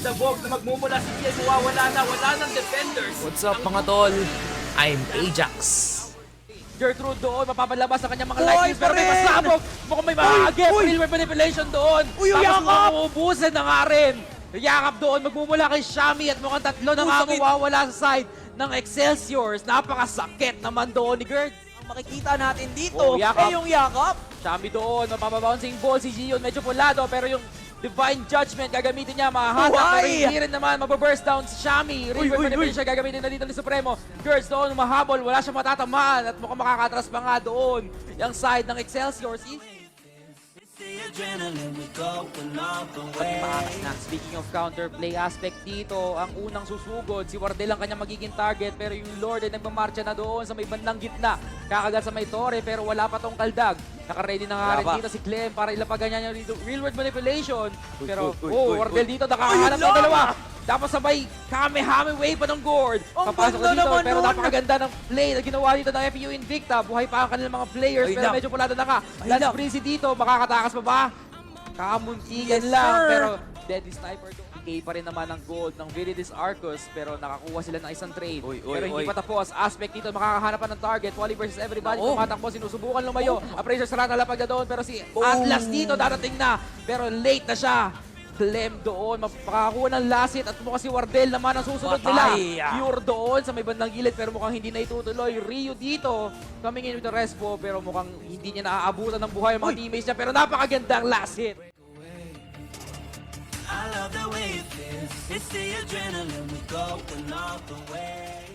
pasabog na magmumula si Kiel, mawawala na, wala ng defenders. What's up mga tol? I'm Ajax. Gertrude doon, mapapalabas sa kanyang mga Uy, lightnings, pero may friend! pasabog. Mukhang may mahagip, Uy! real manipulation doon. Uy, yung Tapos yakap! mukhang uubusin na nga rin. Yakap doon, magmumula kay Shami at mukhang tatlo na nga sakit! mawawala sa side ng Excelsiors. Napakasakit naman doon ni Gert. Ang makikita natin dito, Oh, yakap. yung yakap. Shami doon, mapapabouncing ball si Gion, medyo pulado, pero yung Divine Judgment gagamitin niya, mahahatak, pero Buhay! hindi rin naman, mababurst down si Shami. River Manipulation gagamitin na dito ni Supremo. Gertz doon, mahabol, wala siyang matatamaan at mukhang makakatras pa nga doon. Yung side ng Excelsior, na speaking of counterplay aspect dito, ang unang susugod, si Wardell ang kanyang magiging target, pero yung Lord ay nagmamarcha na doon sa may bandang gitna. Kakagat sa may torre, pero wala pa tong kaldag. Naka-ready na nga rin dito si Clem para ilapagan niya yung real world manipulation. Pero, Wardell dito, nakakahanap ng dalawa. Tapos sabay, Kamehame wave pa ng Gord. Ang Papasok ganda na dito, naman pero nun. napakaganda ng play na ginawa dito ng FPU Invicta. Buhay pa ang kanilang mga players, Ay, pero lang. medyo pulado na ka. Ay, Lance lang. Breezy dito, makakatakas pa ba? Kamuntigan Yes, lang, sir. pero Deadly Sniper doon. PK pa rin naman ng gold ng Viridis Arcus, pero nakakuha sila ng isang trade. Pero hindi pa tapos. Aspect dito, makakahanap pa ng target. Wally versus everybody. Tumatakbo, sinusubukan lumayo. Appraiser Sarata lapag na doon, pero si Atlas dito darating na. Pero late na siya. Clem doon, makakakuha ng lasit at mukhang si Wardell naman ang susunod nila. Pure doon sa may bandang gilid pero mukhang hindi na itutuloy. Ryu dito, coming in with the respo pero mukhang hindi niya naaabutan ng buhay ang mga teammates niya pero napakagandang last hit. I love the way it feels. It's the adrenaline, we going all the way.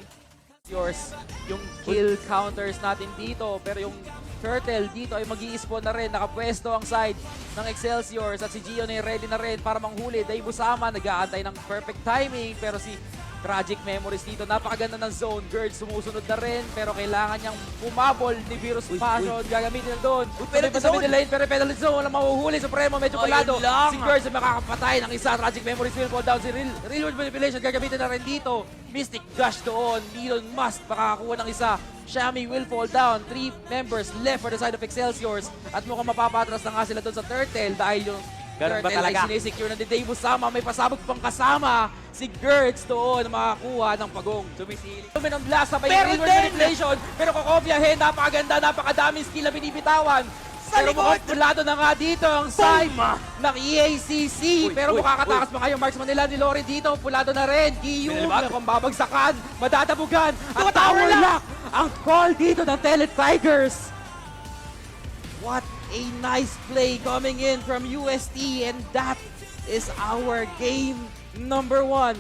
Yours, yung kill counters natin dito pero yung Turtle dito ay mag-i-spawn na rin. Nakapwesto ang side ng Excelsiors at si Gion ay ready na rin para manghuli. Dave Busama nag-aantay ng perfect timing pero si Tragic Memories dito. Napakaganda ng zone. Gerd sumusunod na rin pero kailangan niyang pumabol ni Virus Passion. Gagamitin na doon. penalty zone! Pero penalty zone. Walang mahuhuli. Supremo medyo palado. Ayun lang. Si Gerd ay makakapatay ng isa. Tragic Memories will fall down. Si Real World Manipulation gagamitin na rin dito. Mystic Gush doon. Elon Musk makakakuha ng isa. Shami will fall down. 3 members left for the side of Excelsiors. At mukhang mapapatras na nga sila doon sa Turtle dahil yung Ganun ba Turtle ay talaga? sinisecure na ni Dave Busama. May pasabog pang kasama si Gertz doon na makakuha ng pagong. Sumisili. Tumin ang blast sabay Pero yung real then- manipulation. Pero kokopyahin, napakaganda, napakadaming skill na binibitawan. Sa Pero likod! mukhang pulado na nga dito ang side ng EACC. Pero makakatakas pa kayo marksman nila ni Lori dito. Pulado na rin. Giyum, mukhang babagsakan, madadabugan. At tower lock ang call dito ng Telet Tigers. What a nice play coming in from UST and that is our game number 1.